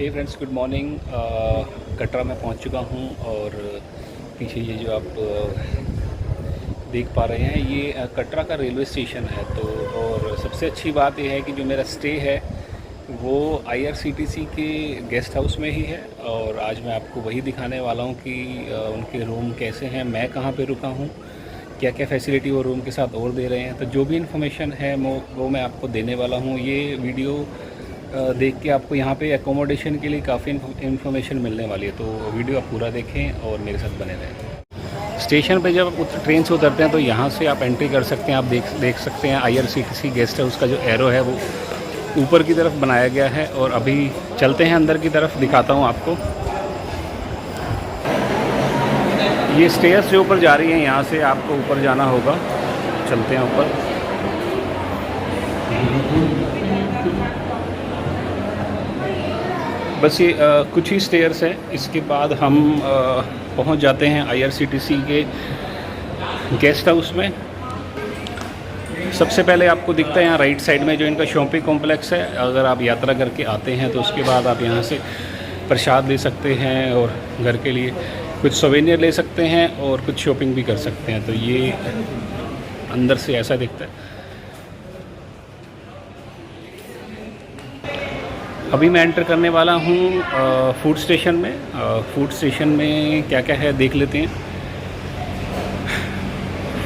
हे friends, good morning. Katra में पहुंच चुका हूं और पीछे ये जो आप देख पा रहे हैं ये कटरा का रेलवे स्टेशन है। तो और सबसे अच्छी बात यह है कि जो मेरा स्टे है वो आईआरसीटीसी के गेस्ट हाउस में ही है और आज मैं आपको वही दिखाने वाला हूं कि उनके रूम कैसे हैं, मैं कहां पे रुका हूं, क्या क्या फैसिलिटी वो रूम के साथ और दे रहे हैं। तो जो भी इन्फॉर्मेशन है वो मैं आपको देने वाला हूं। ये वीडियो देख के आपको यहाँ पे एकोमोडेशन के लिए काफ़ी इन्फॉर्मेशन मिलने वाली है, तो वीडियो आप पूरा देखें और मेरे साथ बने रहें। स्टेशन पे जब ट्रेन से उतरते हैं तो यहाँ से आप एंट्री कर सकते हैं। आप देख सकते हैं आईआरसीटीसी गेस्ट हाउस का जो एरो है वो ऊपर की तरफ बनाया गया है। और अभी चलते हैं अंदर की तरफ, दिखाता हूँ आपको। ये स्टेयर्स जो ऊपर जा रही हैं, यहाँ से आपको ऊपर जाना होगा। चलते हैं ऊपर। बस ये कुछ ही स्टेयर्स हैं, इसके बाद हम पहुंच जाते हैं आईआरसीटीसी के गेस्ट हाउस में। सबसे पहले आपको दिखता है यहाँ राइट साइड में जो इनका शॉपिंग कॉम्प्लेक्स है। अगर आप यात्रा करके आते हैं तो उसके बाद आप यहाँ से प्रसाद ले सकते हैं और घर के लिए कुछ सोवेनियर ले सकते हैं और कुछ शॉपिंग भी कर सकते हैं। तो ये अंदर से ऐसा दिखता है। अभी मैं एंटर करने वाला हूँ फूड स्टेशन में। फूड स्टेशन में क्या क्या है देख लेते हैं।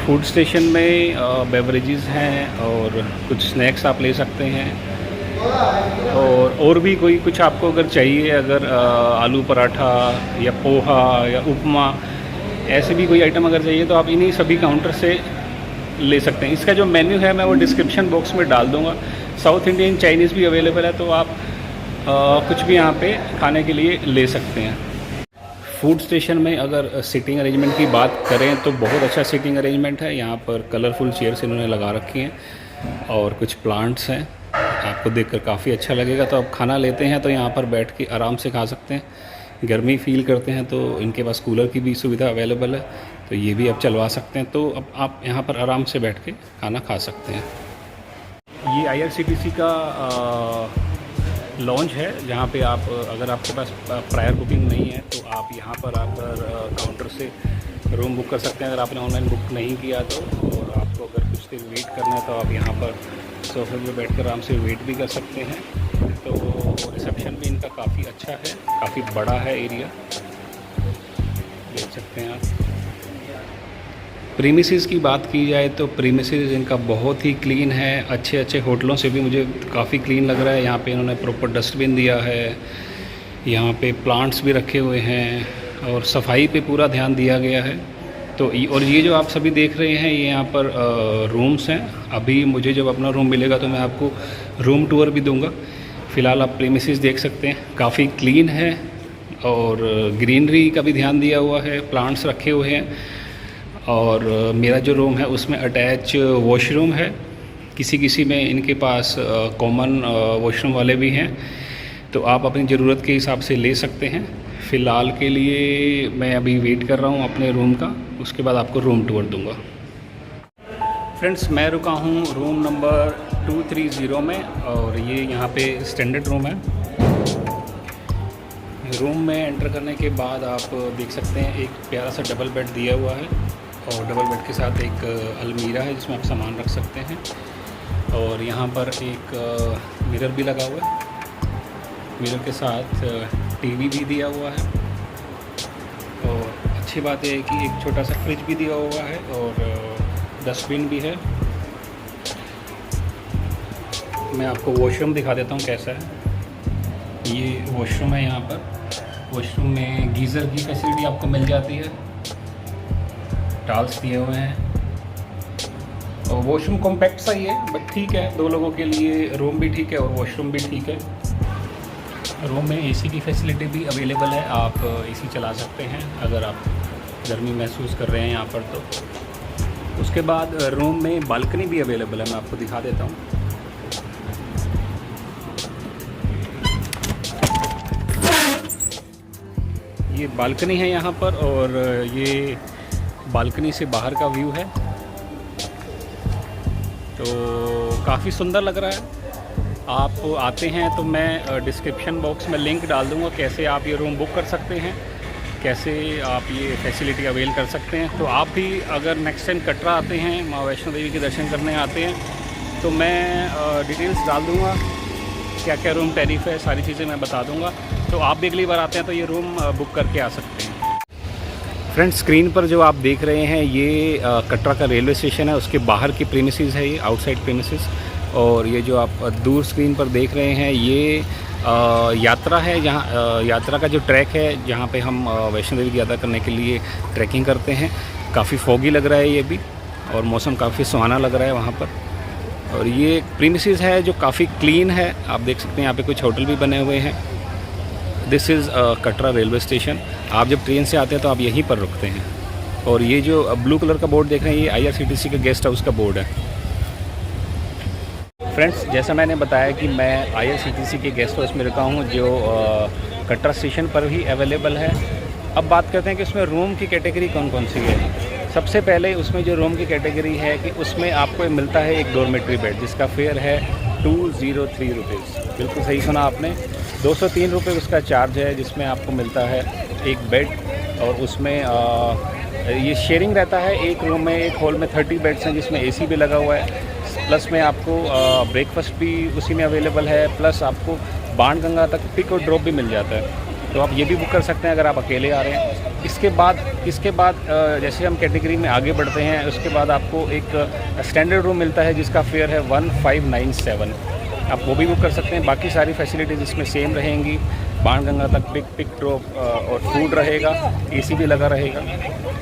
फूड स्टेशन में बेवरेजेस हैं और कुछ स्नैक्स आप ले सकते हैं और भी कोई कुछ आपको अगर चाहिए, अगर आलू पराठा या पोहा या उपमा ऐसे भी कोई आइटम अगर चाहिए तो आप इन्हीं सभी काउंटर से ले सकते हैं। इसका जो मेन्यू है मैं वो डिस्क्रिप्शन बॉक्स में डाल दूँगा। साउथ इंडियन चाइनीज़ भी अवेलेबल है, तो आप कुछ भी यहाँ पे खाने के लिए ले सकते हैं। फूड स्टेशन में अगर सीटिंग अरेंजमेंट की बात करें तो बहुत अच्छा सीटिंग अरेंजमेंट है। यहाँ पर कलरफुल चेयर्स इन्होंने लगा रखी हैं और कुछ प्लांट्स हैं, आपको देखकर काफ़ी अच्छा लगेगा। तो आप खाना लेते हैं तो यहाँ पर बैठ के आराम से खा सकते हैं। गर्मी फील करते हैं तो इनके पास कूलर की भी सुविधा अवेलेबल है, तो ये भी आप चलवा सकते हैं। तो अब आप यहाँ पर आराम से बैठ के खाना खा सकते हैं। ये आईआरसीटीसी का लॉन्च है, जहाँ पे आप अगर आपके पास प्रायर बुकिंग नहीं है तो आप यहाँ पर आकर काउंटर से रूम बुक कर सकते हैं। अगर आपने ऑनलाइन बुक नहीं किया तो, और आपको अगर कुछ देर वेट करना है तो आप यहाँ पर सोफे में बैठकर आराम से वेट भी कर सकते हैं। तो रिसेप्शन भी इनका काफ़ी अच्छा है, काफ़ी बड़ा है एरिया, देख सकते हैं आप। प्रीमिसेस की बात की जाए तो प्रीमिसेस इनका बहुत ही क्लीन है। अच्छे अच्छे होटलों से भी मुझे काफ़ी क्लीन लग रहा है। यहाँ पे इन्होंने प्रॉपर डस्टबिन दिया है, यहाँ पे प्लांट्स भी रखे हुए हैं और सफाई पे पूरा ध्यान दिया गया है। तो और ये जो आप सभी देख रहे हैं ये यहाँ पर रूम्स हैं। अभी मुझे जब अपना रूम मिलेगा तो मैं आपको रूम टूर भी दूँगा। फ़िलहाल आप प्रीमिसेस देख सकते हैं, काफ़ी क्लीन है और ग्रीनरी का भी ध्यान दिया हुआ है, प्लांट्स रखे हुए हैं। और मेरा जो रूम है उसमें अटैच वॉशरूम है। किसी में इनके पास कॉमन वॉशरूम वाले भी हैं, तो आप अपनी ज़रूरत के हिसाब से ले सकते हैं। फ़िलहाल के लिए मैं अभी वेट कर रहा हूँ अपने रूम का, उसके बाद आपको रूम टूर दूँगा। फ्रेंड्स, मैं रुका हूँ रूम नंबर 230 में और ये यहाँ पे स्टैंडर्ड रूम है। रूम में एंटर करने के बाद आप देख सकते हैं एक प्यारा सा डबल बेड दिया हुआ है और डबल बेड के साथ एक अलमीरा है जिसमें आप सामान रख सकते हैं। और यहाँ पर एक मिरर भी लगा हुआ है, मिरर के साथ टीवी भी दिया हुआ है। और अच्छी बात यह है कि एक छोटा सा फ्रिज भी दिया हुआ है और डस्टबिन भी है। मैं आपको वॉशरूम दिखा देता हूँ कैसा है। ये वॉशरूम है। यहाँ पर वॉशरूम में गीज़र की फैसिलिटी आपको मिल जाती है, टाल्स दिए हुए हैं और वॉशरूम कॉम्पैक्ट सा ही है, बट ठीक है, 2 लोगों के लिए रूम भी ठीक है और वॉशरूम भी ठीक है। रूम में एसी की फैसिलिटी भी अवेलेबल है, आप एसी चला सकते हैं अगर आप गर्मी महसूस कर रहे हैं यहाँ पर। तो उसके बाद रूम में बालकनी भी अवेलेबल है, मैं आपको दिखा देता हूँ। ये बालकनी है यहाँ पर और ये बालकनी से बाहर का व्यू है, तो काफ़ी सुंदर लग रहा है। आप आते हैं तो मैं डिस्क्रिप्शन बॉक्स में लिंक डाल दूँगा कैसे आप ये रूम बुक कर सकते हैं, कैसे आप ये फैसिलिटी अवेल कर सकते हैं। तो आप भी अगर नेक्स्ट टाइम कटरा आते हैं, माँ वैष्णो देवी के दर्शन करने आते हैं, तो मैं डिटेल्स डाल दूँगा, क्या क्या रूम टैरिफ है, सारी चीज़ें मैं बता दूँगा। तो आप भी अगली बार आते हैं तो ये रूम बुक करके आ सकते हैं। फ्रेंड्स, स्क्रीन पर जो आप देख रहे हैं ये कटरा का रेलवे स्टेशन है, उसके बाहर की प्रीमिसेस है, ये आउटसाइड प्रीमिसेस। और ये जो आप दूर स्क्रीन पर देख रहे हैं ये यात्रा है, जहाँ यात्रा का जो ट्रैक है जहाँ पे हम वैष्णो देवी की यात्रा करने के लिए ट्रैकिंग करते हैं। काफ़ी फॉगी लग रहा है ये भी, और मौसम काफ़ी सुहाना लग रहा है वहाँ पर। और ये प्रीमिसेस है जो काफ़ी क्लीन है, आप देख सकते हैं यहाँ पे कुछ होटल भी बने हुए हैं। This is Katra railway station. आप जब ट्रेन से आते हैं तो आप यहीं पर रुकते हैं। और ये जो ब्लू कलर का बोर्ड देख रहे हैं ये IRCTC का गेस्ट हाउस का बोर्ड है। फ्रेंड्स, जैसा मैंने बताया कि मैं IRCTC के गेस्ट हाउस में रुका हूँ जो कटरा स्टेशन पर ही अवेलेबल है। अब बात करते हैं कि उसमें रूम की कैटेगरी कौन कौन सी है। सबसे पहले उसमें जो रूम की कैटेगरी है कि उसमें आपको मिलता है एक डॉर्मेट्री बेड, जिसका फेयर है 203 रुपीज़। बिल्कुल सही सुना आपने, 203 रुपये उसका चार्ज है, जिसमें आपको मिलता है एक बेड। और उसमें ये शेयरिंग रहता है, एक रूम में, एक हॉल में 30 बेड्स हैं जिसमें AC भी लगा हुआ है। प्लस में आपको ब्रेकफास्ट भी उसी में अवेलेबल है, प्लस आपको बाणगंगा तक पिक और ड्रॉप भी मिल जाता है। तो आप ये भी बुक कर सकते हैं अगर आप अकेले आ रहे हैं। इसके बाद जैसे हम कैटेगरी में आगे बढ़ते हैं, उसके बाद आपको एक स्टैंडर्ड रूम मिलता है जिसका फेयर है 1597। आप वो भी बुक कर सकते हैं। बाकी सारी फैसिलिटीज़ इसमें सेम रहेंगी, बाणगंगा तक पिक ड्रॉप और फूड रहेगा, AC भी लगा रहेगा।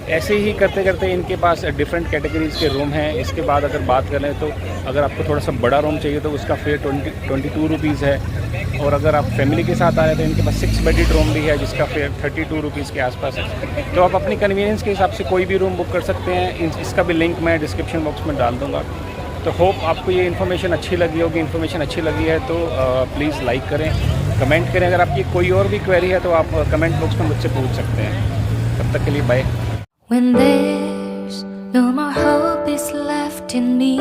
ऐसे ही करते करते इनके पास डिफरेंट कैटेगरीज़ के रूम हैं। इसके बाद अगर बात करें तो अगर आपको थोड़ा सा बड़ा रूम चाहिए तो उसका फेयर 22 रुपीज़ है। और अगर आप फैमिली के साथ आ रहे हैं तो इनके पास 6 बेडेड रूम भी है जिसका फेयर 32 रुपीज़ के आसपास है। तो आप अपनी कन्वीनियंस के हिसाब से कोई भी रूम बुक कर सकते हैं। इसका भी लिंक मैं डिस्क्रिप्शन बॉक्स में डाल दूँगा। तो होप आपको ये इन्फॉर्मेशन अच्छी लगी होगी। इन्फॉर्मेशन अच्छी लगी है तो प्लीज़ लाइक करें, कमेंट करें। अगर आपकी कोई और भी क्वेरी है तो आप कमेंट बॉक्स में मुझसे पूछ सकते हैं। तब तक के लिए bye. When there's no more hope is left in me,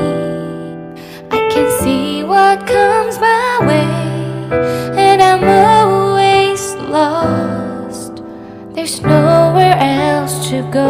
I can see what comes my way, and I'm always lost. There's nowhere else to go.